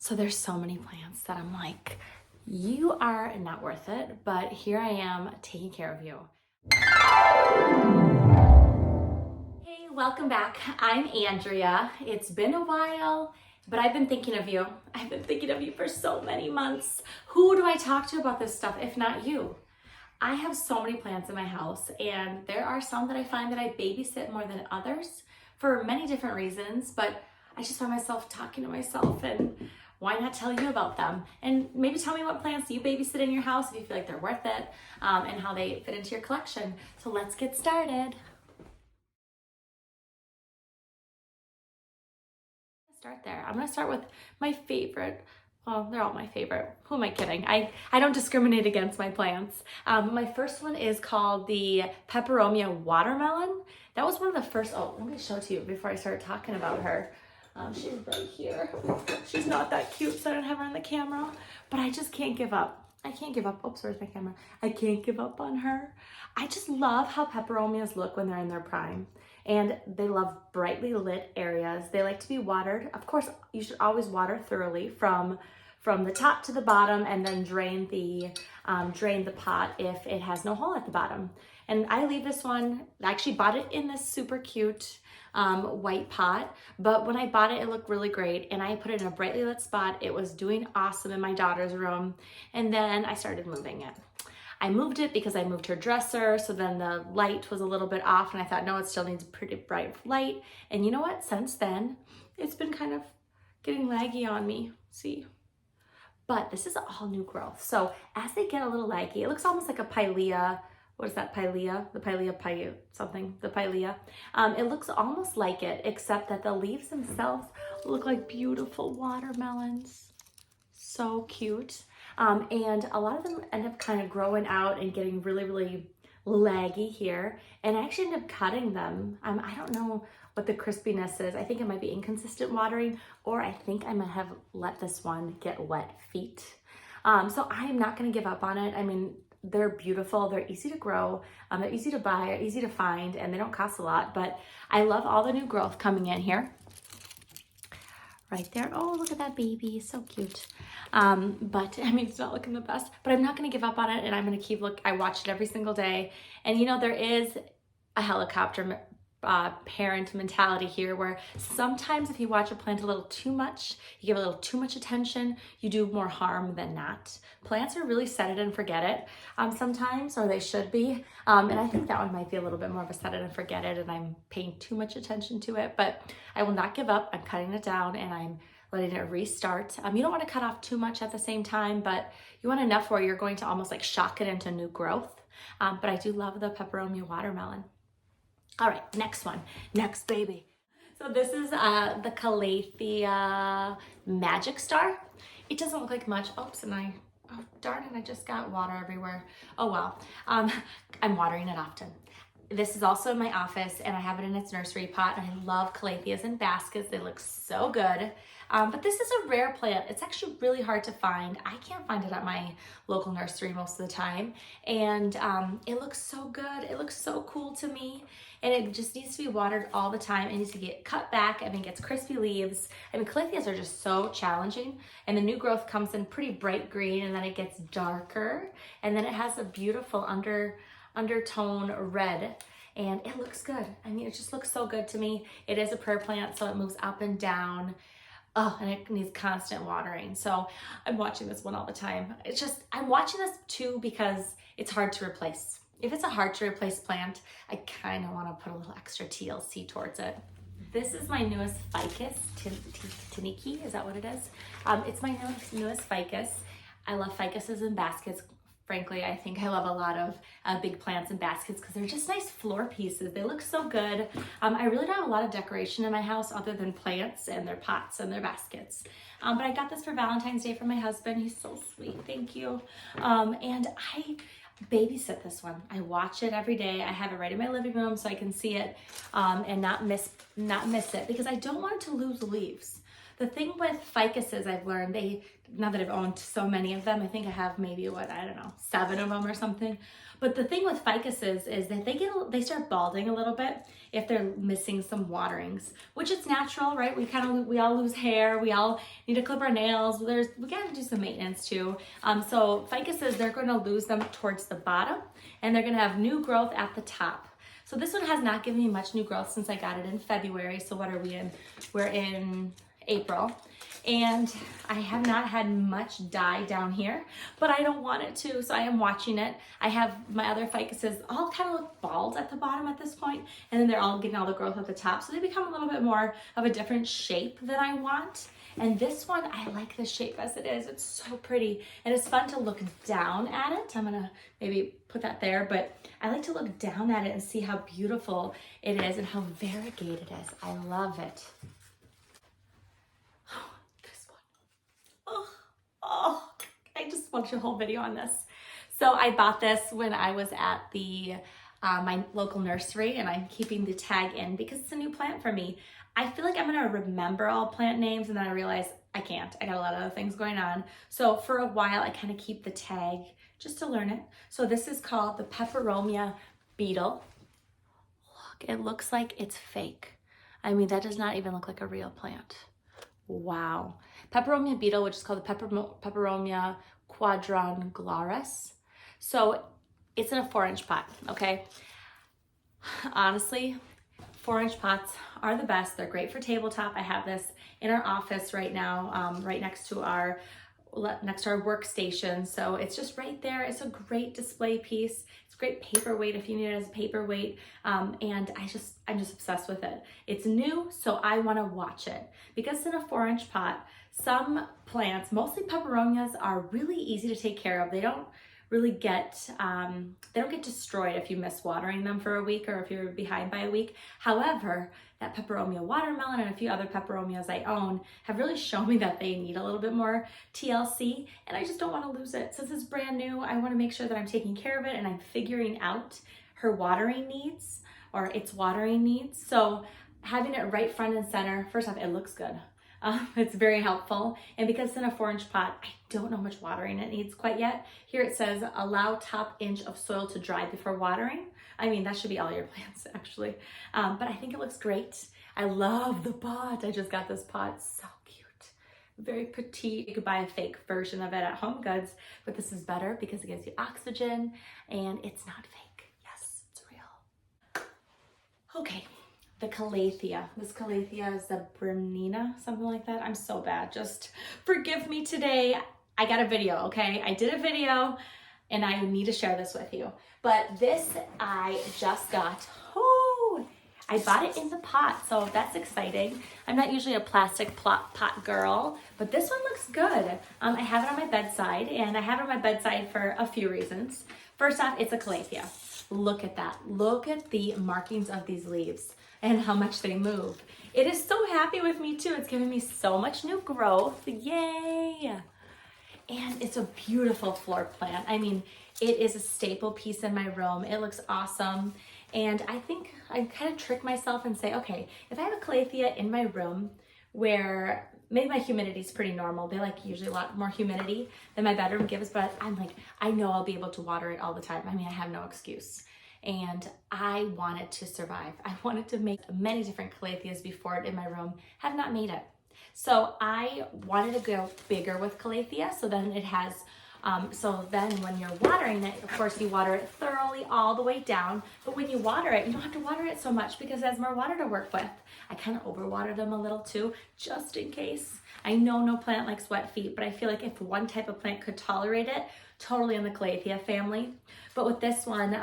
So there's so many plants that I'm like, you are not worth it, but here I am taking care of you. Hey, welcome back. I'm Andrea. It's been a while, but I've been thinking of you. I've been thinking of you for so many months. Who do I talk to about this stuff if not you? I have so many plants in my house, and there are some that I find that I babysit more than others for many different reasons, but I just find myself talking to myself, and why not tell you about them? And maybe tell me what plants you babysit in your house if you feel like they're worth it, and how they fit into your collection. So let's get started. Start there. I'm gonna start with my favorite. Well, they're all my favorite. Who am I kidding? I don't discriminate against my plants. My first one is called the Peperomia watermelon. That was one of the first. Oh, let me show it to you before I start talking about her. She's right here. She's not that cute, so I don't have her on the camera, but I just can't give up. I can't give up. Oops, where's my camera? I can't give up on her. I just love how peperomias look when they're in their prime. And they love brightly lit areas. They like to be watered. Of course, you should always water thoroughly from the top to the bottom, and then drain the pot if it has no hole at the bottom. And I leave this one, I actually bought it in this super cute white pot, but when I bought it, it looked really great, and I put it in a brightly lit spot. It was doing awesome in my daughter's room, and then I started moving it. I moved it because I moved her dresser, so then the light was a little bit off, and I thought, no, it still needs a pretty bright light. And you know what? Since then, it's been kind of getting laggy on me. See? But this is all new growth. So as they get a little laggy, it looks almost like a pilea. What is that, pilea? The pilea something, the pilea. It looks almost like it, except that the leaves themselves look like beautiful watermelons. So cute. And a lot of them end up kind of growing out and getting really, really laggy here. And I actually end up cutting them. I don't know what the crispiness is. I think it might be inconsistent watering, or I think I might have let this one get wet feet. So I'm not gonna give up on it. I mean, they're beautiful, they're easy to grow, they're easy to buy, easy to find, and they don't cost a lot, but I love all the new growth coming in here. Right there. Oh, look at that baby, so cute. But I mean, it's not looking the best, but I'm not gonna give up on it, and I'm gonna keep I watch it every single day. And you know, there is a helicopter parent mentality here, where sometimes if you watch a plant a little too much, you give a little too much attention, you do more harm than not. Plants are really set it and forget it sometimes, or they should be. And I think that one might be a little bit more of a set it and forget it, and I'm paying too much attention to it, but I will not give up. I'm cutting it down, and I'm letting it restart. You don't want to cut off too much at the same time, but you want enough where you're going to almost like shock it into new growth. But I do love the Peperomia watermelon. All right, next one, next baby. So this is the Calathea Magic Star. It doesn't look like much. Oops, and oh darn it, I just got water everywhere. Oh well, I'm watering it often. This is also in my office, and I have it in its nursery pot, and I love Calatheas in baskets. They look so good. But this is a rare plant. It's actually really hard to find. I can't find it at my local nursery most of the time. And it looks so good. It looks so cool to me. And it just needs to be watered all the time. It needs to get cut back. I mean, it gets crispy leaves. I mean, Calatheas are just so challenging. And the new growth comes in pretty bright green, and then it gets darker. And then it has a beautiful undertone red, and it looks good. I mean, it just looks so good to me. It is a prayer plant, so it moves up and down. Oh, and it needs constant watering. So I'm watching this one all the time. It's just, I'm watching this too because it's hard to replace. If it's a hard to replace plant, I kind of want to put a little extra TLC towards it. This is my newest Ficus Tineke. Is that what it is? It's my newest ficus. I love ficuses in baskets. Frankly, I think I love a lot of big plants in baskets because they're just nice floor pieces. They look so good. I really don't have a lot of decoration in my house other than plants and their pots and their baskets. But I got this for Valentine's Day from my husband. He's so sweet, thank you. And I babysit this one. I watch it every day. I have it right in my living room so I can see it and not miss it, because I don't want it to lose leaves. The thing with ficuses I've learned, now that I've owned so many of them, I think I have maybe, I don't know, 7 of them or something. But the thing with ficuses is that they start balding a little bit if they're missing some waterings, which is natural, right? We all lose hair. We all need to clip our nails. We gotta do some maintenance too. So ficuses, they're going to lose them towards the bottom, and they're gonna have new growth at the top. So this one has not given me much new growth since I got it in February. So what are we in? We're in April. And I have not had much dye down here, but I don't want it to, so I am watching it. I have my other ficuses all kind of look bald at the bottom at this point, and then they're all getting all the growth at the top, so they become a little bit more of a different shape than I want. And this one, I like the shape as it is. It's so pretty, and it's fun to look down at it. I'm gonna maybe put that there, but I like to look down at it and see how beautiful it is and how variegated it is. I love it. Oh, I just watched a whole video on this. So I bought this when I was at the my local nursery, and I'm keeping the tag in because it's a new plant for me. I feel like I'm gonna remember all plant names, and then I realize I can't. I got a lot of other things going on. So for a while, I kind of keep the tag just to learn it. So this is called the Peperomia Beetle. Look, it looks like it's fake. I mean, that does not even look like a real plant. Wow. Peperomia Beetle, which is called the Peperomia quadrangularis. So it's in a 4-inch pot, okay? Honestly, 4-inch pots are the best. They're great for tabletop. I have this in our office right now, right next to our workstation. So it's just right there. It's a great display piece. It's a great paperweight if you need it as a paperweight. And I'm just obsessed with it. It's new, so I want to watch it. Because in a 4-inch pot, some plants, mostly peperomias, are really easy to take care of. They don't really get destroyed if you miss watering them for a week or if you're behind by a week. However, that Peperomia watermelon and a few other peperomias I own have really shown me that they need a little bit more TLC, and I just don't want to lose it. Since it's brand new, I want to make sure that I'm taking care of it and I'm figuring out her watering needs or its watering needs. So having it right front and center, first off, it looks good. It's very helpful, and because it's in a 4-inch pot, I don't know how much watering it needs quite yet. Here it says, allow top inch of soil to dry before watering. I mean, that should be all your plants, actually. But I think it looks great. I love the pot. I just got this pot, so cute. Very petite. You could buy a fake version of it at Home Goods, but this is better because it gives you oxygen, and it's not fake. Yes, it's real. Okay. The Calathea. This Calathea is the Brimnina, something like that. I'm so bad. Just forgive me today. I got a video, okay? I did a video and I need to share this with you. But this I just got. Oh, I bought it in the pot, so that's exciting. I'm not usually a plastic pot girl, but this one looks good. I have it on my bedside, and I have it on my bedside for a few reasons. First off, it's a Calathea. Look at that. Look at the markings of these leaves and how much they move. It is so happy with me too. It's giving me so much new growth. Yay! And it's a beautiful floor plant. I mean, it is a staple piece in my room. It looks awesome. And I think I kind of trick myself and say, okay, if I have a Calathea in my room where maybe my humidity is pretty normal. They like usually a lot more humidity than my bedroom gives, but I'm like, I know I'll be able to water it all the time. I mean, I have no excuse. And I wanted to survive. I wanted to make many different Calatheas before it in my room. Have not made it. So I wanted to go bigger with Calathea, so then it has, so then when you're watering it, of course you water it thoroughly all the way down, but when you water it, you don't have to water it so much because it has more water to work with. I kind of overwater them a little too, just in case. I know no plant likes wet feet, but I feel like if one type of plant could tolerate it, totally in the Calathea family. But with this one,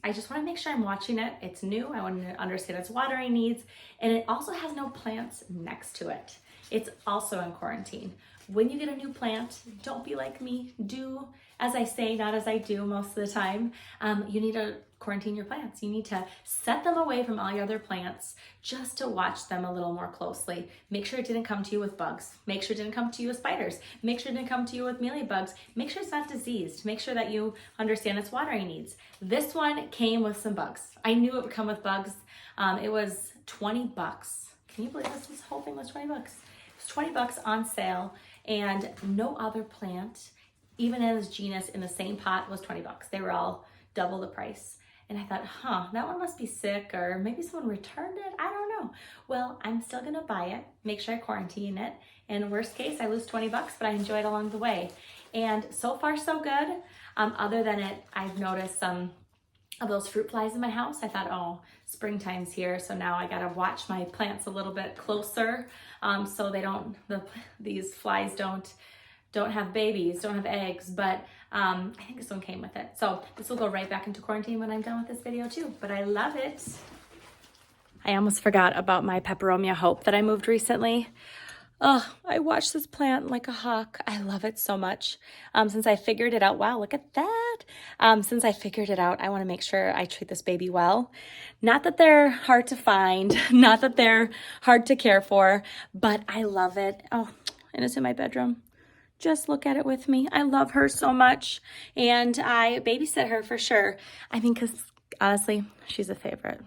I just want to make sure I'm watching it. It's new. I want to understand its watering needs. And it also has no plants next to it. It's also in quarantine. When you get a new plant, don't be like me. Do as I say, not as I do most of the time. You need to quarantine your plants. You need to set them away from all your other plants just to watch them a little more closely. Make sure it didn't come to you with bugs. Make sure it didn't come to you with spiders. Make sure it didn't come to you with mealybugs. Make sure it's not diseased. Make sure that you understand its watering needs. This one came with some bugs. I knew it would come with bugs. It was $20. Can you believe this whole thing was $20? was 20 bucks on sale, and no other plant, even in this genus in the same pot, was 20 bucks. They were all double the price. And I thought, that one must be sick, or maybe someone returned it. I don't know. Well, I'm still gonna buy it, make sure I quarantine it. And worst case, I lose 20 bucks, but I enjoy it along the way. And so far, so good. Other than it, I've noticed some of those fruit flies in my house. I thought, oh, springtime's here, so now I gotta watch my plants a little bit closer, so they don't, these flies don't have babies, don't have eggs, but I think this one came with it. So this will go right back into quarantine when I'm done with this video too, but I love it. I almost forgot about my Peperomia Hope that I moved recently. Oh, I watched this plant like a hawk. I love it so much. Since I figured it out, wow, look at that. Since I figured it out, I wanna make sure I treat this baby well. Not that they're hard to find, not that they're hard to care for, but I love it. Oh, and it's in my bedroom. Just look at it with me. I love her so much, and I babysit her for sure. I mean, because honestly, she's a favorite.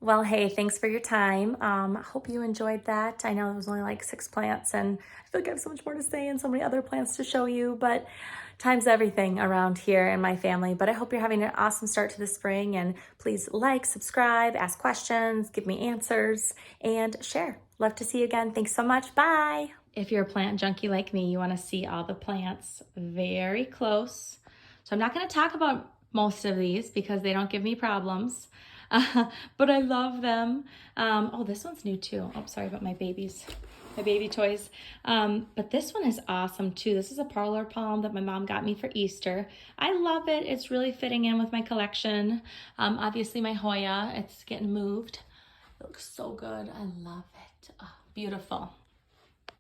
Well, hey, thanks for your time. I hope you enjoyed that. I know it was only like 6 plants, and I feel like I have so much more to say and so many other plants to show you, but time's everything around here in my family. But I hope you're having an awesome start to the spring, and please like, subscribe, ask questions, give me answers, and share. Love to see you again. Thanks so much. Bye. If you're a plant junkie like me, you want to see all the plants very close. So I'm not going to talk about most of these because they don't give me problems, but I love them. Oh, this one's new too. Oh, sorry about my baby toys. But this one is awesome too. This is a parlor palm that my mom got me for Easter. I love it. It's really fitting in with my collection. Obviously my Hoya, it's getting moved. It looks so good. I love it. Oh, beautiful.